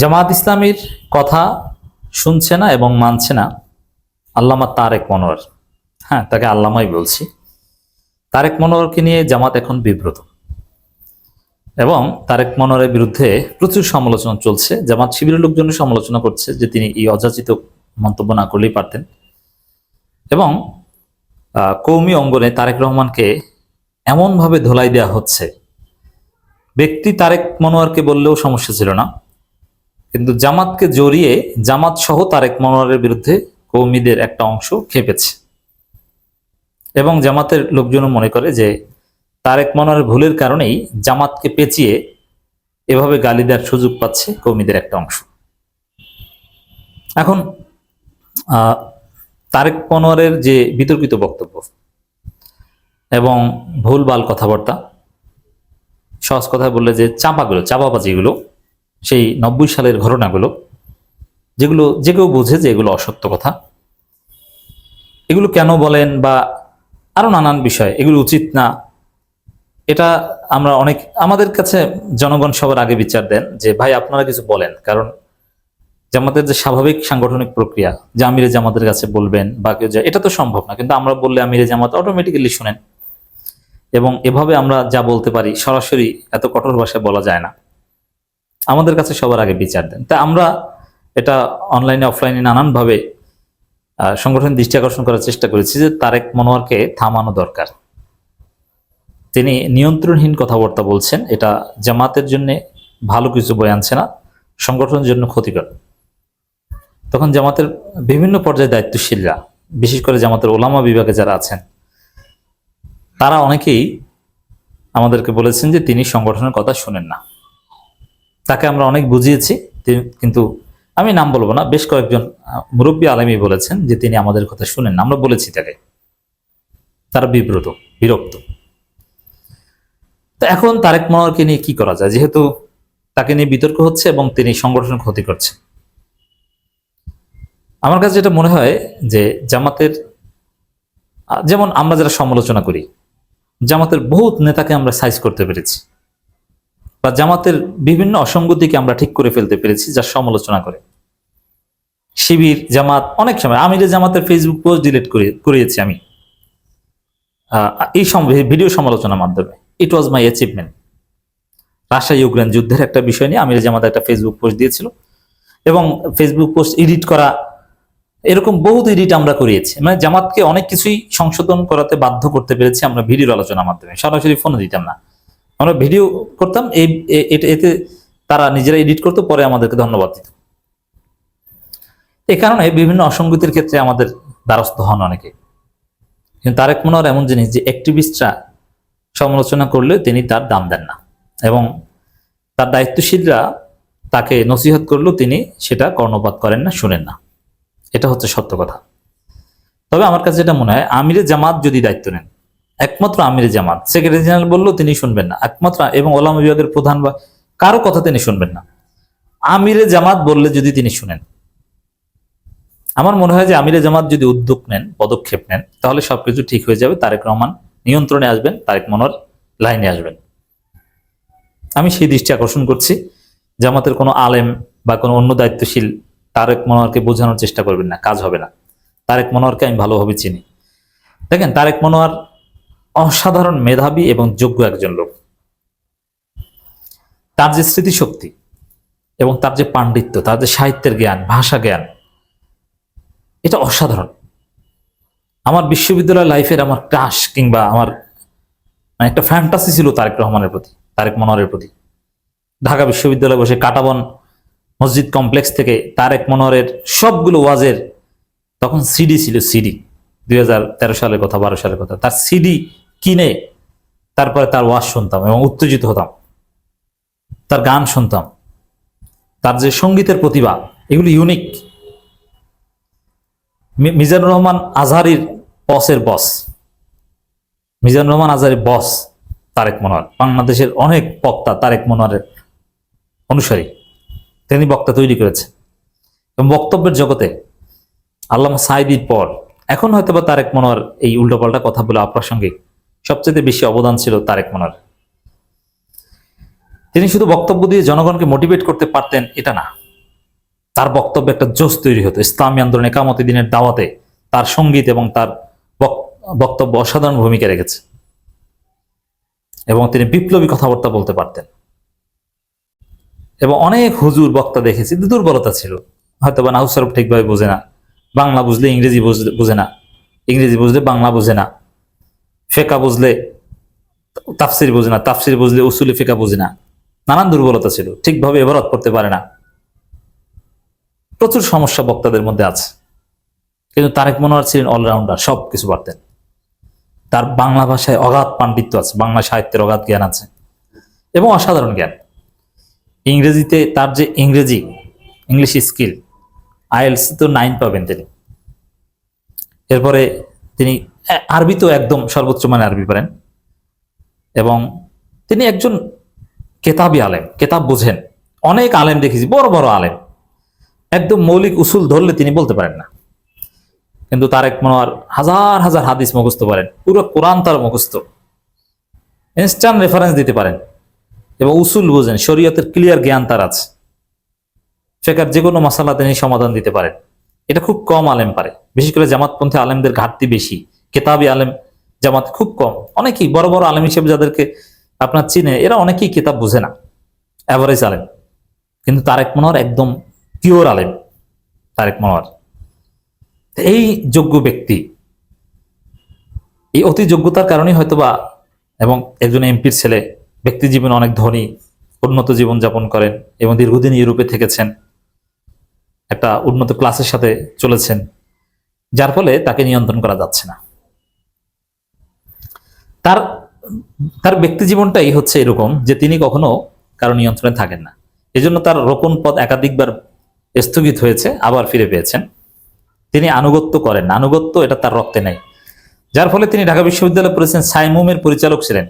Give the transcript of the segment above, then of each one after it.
জামাত ইসলামীর কথা শুনছে না এবং মানছে না আল্লামা তারেক মনোয়ার। হ্যাঁ, তাকে আল্লামাই বলছি। তারেক মনোয়ারকে নিয়ে জামাত এখন বিব্রত এবং তারেক মনোয়ারের বিরুদ্ধে প্রচুর সমালোচনা চলছে। জামাত শিবিরের লোকজন সমালোচনা করছে যে তিনি এই অযাচিত মন্তব্য না করলেই পারতেন, এবং কৌমি অঙ্গনে তারেক রহমানকে এমনভাবে ধোলাই দেওয়া হচ্ছে, ব্যক্তি তারেক মনোয়ারকে বললেও সমস্যা ছিল না, কিন্তু জামাতকে জড়িয়ে জামাত সহ তারেক মনোয়ারের বিরুদ্ধে কৌমিদের একটা অংশ খেপেছে এবং জামাতের লোকজনও মনে করে যে তারেক মনোয়ারের ভুলের কারণেই জামাতকে পেঁচিয়ে এভাবে গালি দেওয়ার সুযোগ পাচ্ছে কৌমিদের একটা অংশ। এখন তারেক মনোয়ারের যে বিতর্কিত বক্তব্য এবং ভুলভাল কথাবার্তা, সহজ কথায় বললে যে চাপাবাজিগুলো, সেই 90 সালের ঘটনাগুলো, যেগুলো যে কেউ বোঝে যে এগুলো অসত্য কথা, এগুলো কেন বলেন বা আরো নানান বিষয়, এগুলো উচিত না, এটা আমরা আমাদের কাছে জনগণ সবার আগে বিচার দেন যে ভাই আপনারা কিছু বলেন। কারণ জামাতের যে স্বাভাবিক সাংগঠনিক প্রক্রিয়া, যে আমিরে জামাতের কাছে বলবেন বা কেউ যায়, এটা তো সম্ভব না, কিন্তু আমরা বললে আমিরে জামাত অটোমেটিক্যালি শুনেন, এবং এভাবে আমরা যা বলতে পারি সরাসরি এত কঠোর ভাষায় বলা যায় না। আমাদের কাছে সবার আগে বিচার দেন। তা আমরা এটা অনলাইনে অফলাইনে নানানভাবে সংগঠন দৃষ্টি আকর্ষণ করার চেষ্টা করেছি যে তারেক মনোয়ারকে থামানো দরকার। তিনি নিয়ন্ত্রণহীন কথাবার্তা বলছেন, এটা জামাতের জন্য ভালো কিছু বয়ে আনছে না, সংগঠনের জন্য ক্ষতিকর। তখন জামাতের বিভিন্ন পর্যায়ে দায়িত্বশীলরা, বিশেষ করে জামাতের ওলামা বিভাগে যারা আছেন, তারা অনেকেই আমাদেরকে বলেছেন যে তিনি সংগঠনের কথা শুনেন না। তাকে আমরা অনেক বুঝিয়েছি, কিন্তু আমি নাম বলবো না, বেশ কয়েকজন মুরব্বী আলেমী বলেছেন যে তিনি আমাদের কথা শুনেন না। আমরা বলেছি তাকে, তারা বিরক্ত। তো এখন তারেক মনোয়ারকে নিয়ে কি করা যায়, যেহেতু তাকে নিয়ে বিতর্ক হচ্ছে এবং তিনি সংগঠনের ক্ষতি করছেন? আমার কাছে যেটা মনে হয় যে জামাতের, যেমন আমরা যারা সমালোচনা করি, জামাতের বহুত নেতাকে আমরা সাইজ করতে পেরেছি, বা জামাতের বিভিন্ন অসঙ্গতিকে আমরা ঠিক করে ফেলতে পেরেছি যার সমালোচনা করে। শিবির জামাত অনেক সময় আমিরে জামাতের ফেসবুক পোস্ট ডিলিট করিয়েছি আমি এই ভিডিও সমালোচনার মাধ্যমে। ইট ওয়াজ মাই অ্যাচিভমেন্ট। রাশিয়া ইউক্রেন যুদ্ধের একটা বিষয় নিয়ে আমিরে জামাত একটা ফেসবুক পোস্ট দিয়েছিল, এবং ফেসবুক পোস্ট এডিট করা, এরকম বহুত এডিট আমরা করিয়েছি। মানে জামাতকে অনেক কিছুই সংশোধন করাতে বাধ্য করতে পেরেছি আমরা ভিডিওর আলোচনার মাধ্যমে। সরাসরি ফোনে দিতাম না, আমরা ভিডিও করতাম, এতে তারা নিজেরা এডিট করতো, পরে আমাদেরকে ধন্যবাদ দিত। এই কারণে বিভিন্ন অসঙ্গতির ক্ষেত্রে আমাদের দ্বারস্থ হন অনেকে। কিন্তু তারেক মনোয়ার এমন জিনিস যে অ্যাক্টিভিস্টরা সমালোচনা করলে তিনি তার দাম দেন না, এবং তার দায়িত্বশীলরা তাকে নসিহত করলেও তিনি সেটা কর্ণপাত করেন না, শুনেন না। এটা হচ্ছে সত্য কথা। তবে আমার কাছে যেটা মনে হয়, আমিরে জামাত যদি দায়িত্ব নেন, একমাত্র আমিরে জামাত, সেক্রেটারি জেনারেল বললেও তিনি শুনবেন না, একমাত্র, এবং ওলামা বিভাগের প্রধান বা কারো কথা তিনি শুনবেন না। আমিরে জামাত বললে যদি তিনি শুনেন, আমার মনে হয় যে আমিরে জামাত যদি উদ্যোগ নেন, পদক্ষেপ নেন, তাহলে সবকিছু ঠিক হয়ে যাবে। তারেক রহমান নিয়ন্ত্রণে আসবেন, তারেক মনোয়ার লাইনে আসবেন। আমি সেই দৃষ্টি আকর্ষণ করছি। জামাতের কোনো আলেম বা কোনো অন্য দায়িত্বশীল তারেক মনোয়ারকে বোঝানোর চেষ্টা করবেন না, কাজ হবে না। তারেক মনোয়ারকে আমি ভালোভাবে চিনি। দেখেন, তারেক মনোয়ার অসাধারণ মেধাবী এবং যোগ্য একজন লোক। তার যে স্মৃতিশক্তি এবং তার যে পাণ্ডিত্য, তার যে সাহিত্যের জ্ঞান, ভাষা জ্ঞান, এটা অসাধারণ। আমার বিশ্ববিদ্যালয় লাইফের আমার ক্রাশ কিংবা আমার একটা ফ্যান্টাসি ছিল তারেক রহমানের প্রতি, তারেক মনোয়ারের প্রতি। ঢাকা বিশ্ববিদ্যালয়ে বসে কাটাবন মসজিদ কমপ্লেক্স থেকে তারেক মনোয়ারের সবগুলো ওয়াজের, তখন সিডি ছিল, সিডি, 2013 সালের কথা, 12 সালের কথা, তার সিডি কিনে তারপরে তার ওয়াজ শুনতাম এবং উত্তেজিত হতাম। তার গান শুনতাম, তার যে সঙ্গীতের প্রতিভা, এগুলো ইউনিক। মিজানুর রহমান আজহারির বস, মিজানুর রহমান আজহারির বস তারেক মনোয়ার। বাংলাদেশের অনেক বক্তা তারেক মনোয়ারের অনুসারী, তিনি বক্তা তৈরি করেছেন। এবং বক্তব্যের জগতে আল্লামা সাঈদীর পর এখন হয়তো বা তারেক মনোয়ার এই উল্টোপাল্টা কথা বলে অপ্রাসঙ্গিক, সবচেয়ে বেশি অবদান ছিল তারেক মনোয়ার। তিনি শুধু বক্তব্য দিয়ে জনগণকে মোটিভেট করতে পারতেন এটা না, তার বক্তব্যে একটা জোশ তৈরি হতো। ইসলামী আন্দোলন, একামত দ্বীনের দাওয়াতে তার সঙ্গীত এবং তার বক্তব্য অসাধারণ ভূমিকা রেখেছে এবং তিনি বিপ্লবী কথাবার্তা বলতে পারতেন। এবং অনেক হুজুর বক্তা দেখেছি, দুর্বলতা ছিল, হয়তো বা নাহু সরফ ঠিকভাবে বোঝে না, বাংলা বুঝলে ইংরেজি বুঝে না, ইংরেজি বুঝলে বাংলা বুঝে না, ফেকা বুঝলে তাফসির বুঝে না, তাফসির বুঝলে উসুলি ফেকা বুঝে না, নানান দুর্বলতা ছিল, ঠিকভাবে ইবারত পড়তে পারে না, প্রচুর সমস্যা বক্তাদের মধ্যে আছে। কিন্তু তারেক মনোয়ার ছিলেন অলরাউন্ডার, সব কিছু পারতেন। তার বাংলা ভাষায় অগাধ পাণ্ডিত্য আছে, বাংলা সাহিত্যের অগাধ জ্ঞান আছে এবং অসাধারণ জ্ঞান। ইংরেজিতে তার যে ইংলিশ স্কিল, আইএলস তো 9 পাবেন তিনি। এরপরে তিনি আরবি তো একদম সর্বোচ্চ মানে আরবি পারেন এবং তিনি একজন কেতাবি আলেম, কেতাব বোঝেন। অনেক আলেম দেখেছি, বড় বড় আলেম, একদম মৌলিক উসুল ধরলে তিনি বলতে পারেন না। কিন্তু তারেক মনোয়ার হাজার হাজার হাদিস মুখস্থ পারেন, পুরো কোরআন তার মুখস্থ, ইনস্ট্যান্ট রেফারেন্স দিতে পারেন এবং উসুল বোঝেন, শরীয়তের ক্লিয়ার জ্ঞান তার আছে, ফিকহের যে কোনো মাসালা তিনি সমাধান দিতে পারেন। এটা খুব কম আলেম পারে, বিশেষ করে জামাতপন্থী আলেমদের ঘাটতি বেশি, কেতাবি আলেম জামাত খুব কম। অনেকেই বড় বড় আলেম হিসেবে যাদেরকে আপনার চিনে, এরা অনেকেই কিতাব বোঝে না, অ্যাভারেজ আলেম। কিন্তু তারেক মনোয়ার একদম পিওর আলেম। তারেক মনোয়ার এই যোগ্য ব্যক্তি, এই অতি যোগ্যতার কারণেই হয়তোবা, এবং একজন এমপির ছেলে, ব্যক্তি জীবনে অনেক ধনী, উন্নত জীবন যাপন করেন এবং দীর্ঘদিন ইউরোপে থেকেছেন, একটা উন্নত ক্লাসের সাথে চলেছেন, যার ফলে তাকে নিয়ন্ত্রণ করা যাচ্ছে না। তার তার ব্যক্তি জীবনটাই হচ্ছে এরকম যে তিনি কখনো কারো নিয়ন্ত্রণে থাকেন না। এজন্য তার রোপণ পথ একাধিকবার স্থগিত হয়েছে, আবার ফিরে পেয়েছেন। তিনি আনুগত্য করেন না, আনুগত্য এটা তার রক্তে নেই, যার ফলে তিনি ঢাকা বিশ্ববিদ্যালয়ে পড়েছেন, সাইমুমের পরিচালক ছিলেন,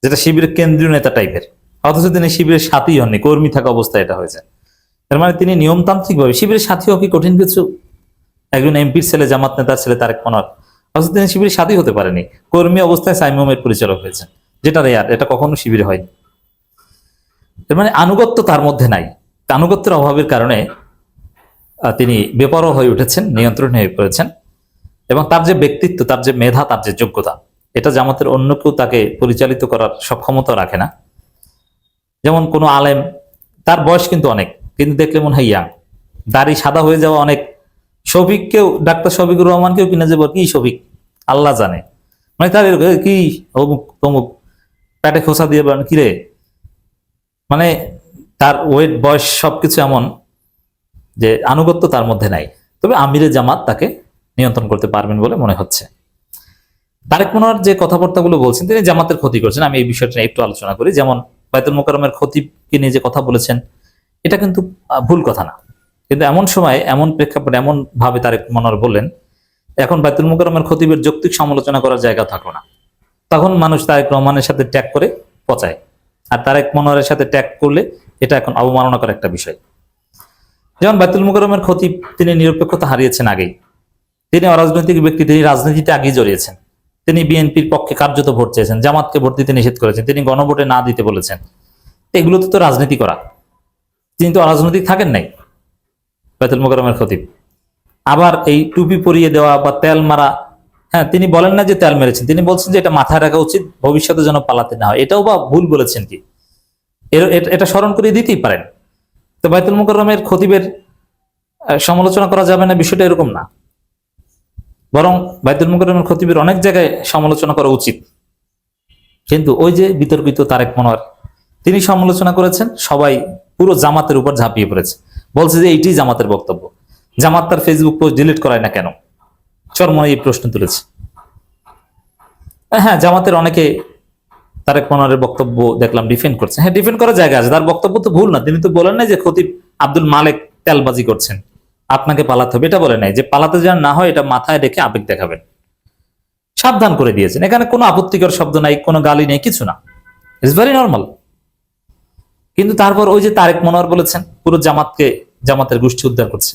যেটা শিবিরের কেন্দ্রীয় নেতা টাইপের, অথচ তিনি শিবিরের সাথী হননি, কর্মী থাকা অবস্থায় এটা হয়েছে। এর মানে তিনি নিয়মতান্ত্রিক ভাবে শিবিরের সাথী হওয়া কি কঠিন কিছু? একজন এমপির ছেলে, জামাত নেতার ছেলে তারেক মনোয়ার, অথচ তিনি শিবিরের সাথী হতে পারেনি, কর্মী অবস্থায় সাইমুমের পরিচালক হয়েছেন, যেটা রেয়ার, এটা কখনো শিবিরে হয়নি। এর মানে আনুগত্য তার মধ্যে নাই। আনুগত্যের অভাবের কারণে তিনি বেপরোয়া হয়ে উঠেছেন, নিয়ন্ত্রণ হয়ে পড়েছেন। এবং তার যে ব্যক্তিত্ব, তার যে মেধা, তার যে যোগ্যতা, এটা জামাতের অন্য কেউ তাকে পরিচালিত করার সক্ষমতা রাখে না। যেমন কোনো আলেম, তার বয়স কিন্তু অনেক, কিন্তু দেখলে মনে হয় ইয়াং, দাড়ি সাদা হয়ে যাওয়া অনেক, শফিককেও, ডাক্তার শফিকুর রহমানকেও কিনে যাবো, কি শফিক আল্লাহ জানে, মানে তার কি অমুক তমুক পেটে খোসা দিয়ে বলেন কিরে, মানে তার ওয়েট, বয়স, সবকিছু এমন যে আনুগত্য তার মধ্যে নাই। তবে আমিরে জামাত তাকে নিয়ন্ত্রণ করতে পারবেন বলে মনে হচ্ছে। তারেক মনোয়ার যে কথাবার্তাগুলো বলছেন, তিনি জামাতের ক্ষতি করছেন। আমি এই বিষয়টা নিয়ে একটু আলোচনা করি। যেমন বায়তুল মোকাররমের খতিবকে নিয়ে যে কথা বলেছেন, এটা কিন্তু ভুল কথা না, কিন্তু এমন সময়, এমন প্রেক্ষাপটে, এমন ভাবে তারেক মনোয়ার বললেন, এখন বায়তুল মোকাররমের খতিবের যৌক্তিক সমালোচনা করার জায়গা থাকলো না। তখন মানুষ তারেক রহমানের সাথে ট্যাগ করে পচায়, আর তারেক মনোয়ারের সাথে ট্যাগ করলে এটা এখন অবমাননা করার একটা বিষয়। যেমন বায়তুল মোকাররমের খতিব, তিনি নিরপেক্ষতা হারিয়েছেন আগেই, তিনি অরাজনৈতিক ব্যক্তি, তিনি রাজনীতিতে আগেই জড়িয়েছেন, তিনি বিএনপির পক্ষে কার্যত ভোট চেয়েছেন, জামাতকে ভোট দিতে নিষেধ করেছেন, তিনি গণভোটে না দিতে বলেছেন। এগুলো তো রাজনীতি করা, তিনি তো অরাজনৈতিক থাকেন নাই বায়তুল মোকাররমের খতিব। আবার এই টুপি পরিয়ে দেওয়া বা তেল মারা, হ্যাঁ, তিনি বলেন না যে তেল মেরেছেন, তিনি বলছেন যে এটা মাথায় রাখা উচিত, ভবিষ্যতে যেন পালাতে না হয়। এটাও বা ভুল বলেছেন কি, এটা স্মরণ করিয়ে দিতেই পারেন। তো বায়তুল মোকাররমের খতিবের সমালোচনা করা যাবে না, বিষয়টা এরকম না, বরং বায়তুল মোকাররমের খতিবের অনেক জায়গায় সমালোচনা করা উচিত। কিন্তু ওই যে বিতর্কিত তারেক মনোয়ার, তিনি সমালোচনা করেছেন, সবাই পুরো জামাতের উপর ঝাঁপিয়ে পড়েছে, বলছে যে এইটি জামাতের বক্তব্য। জামাত তার ফেসবুক পোস্ট ডিলিট করায় না কেন, চরমনে এই প্রশ্ন তুলেছে। হ্যাঁ, জামাতের অনেকে তারেক মনোয়ারের বক্তব্য দেখলাম ডিফেন্ড করছে। হ্যাঁ, ডিফেন্ড করার জায়গা আছে, তার বক্তব্য তো ভুল না। তিনি তো বলেন নাই যে খতিব আব্দুল মালেক তেলবাজি করছেন, আপনাকে পালাতে হবে, এটা বলে নাই। যে পালাতে যেন না হয়, এটা মাথায় রেখে আবেগ দেখাবেন, সাবধান করে দিয়েছেন। এখানে কোনো আপত্তিকর শব্দ নাই, কোনো গালি নেই, কিছু না, ইটস ভেরি নর্মাল। কিন্তু তারপর ওই যে তারেক মনোয়ার বলেছেন, পুরো জামাতের গোষ্ঠী উদ্ধার করছে,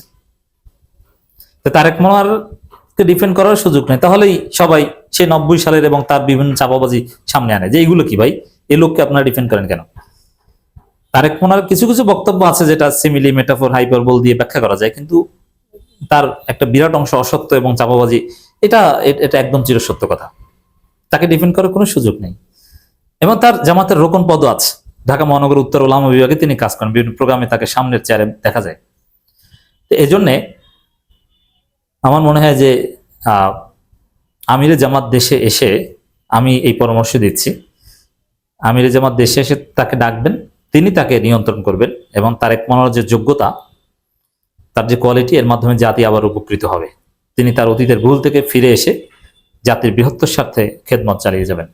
তারেক মনোয়ারকে ডিফেন্ড করার সুযোগ নেই। তাহলেই সবাই সে 90 সালের এবং তার বিভিন্ন চাপাবাজি সামনে আনে যে এইগুলো কি ভাই, এই লোককে আপনারা ডিফেন্ড করেন কেন। তারেক মোনার কিছু কিছু বক্তব্য আছে যেটা সিমিলি, মেটাফোর, হাইপারবোল দিয়ে ব্যাখ্যা করা যায়, কিন্তু তার একটা বিরাট অংশ অসত্য এবং চাপাবাজি। এটা এটা একদম চিরসত্য কথা। তাকে ডিফেন্ড করার কোনো সুযোগ নেই। এবং তার জামাতের রোকন পদও আছে, ঢাকা মহানগর উত্তর ওলামা বিভাগে তিনি কাজ করেন, বিভিন্ন প্রোগ্রামে তাকে সামনের চেয়ারে দেখা যায়। তো এই জন্যে আমার মনে হয় যে আমিরে জামাত দেশে এসে, আমি এই পরামর্শ দিচ্ছি, আমিরে জামাত দেশে এসে তাকে ডাকবেন, তিনি তাকে নিয়ন্ত্রণ করবেন, এবং তারেক মোনার যে যোগ্যতা, তার যে কোয়ালিটি, এর মাধ্যমে জাতি আবার উপকৃত হবে। তিনি তার অতীতের ভুল থেকে ফিরে এসে জাতির বৃহত্তর স্বার্থে খেদমত চালিয়ে যাবেন।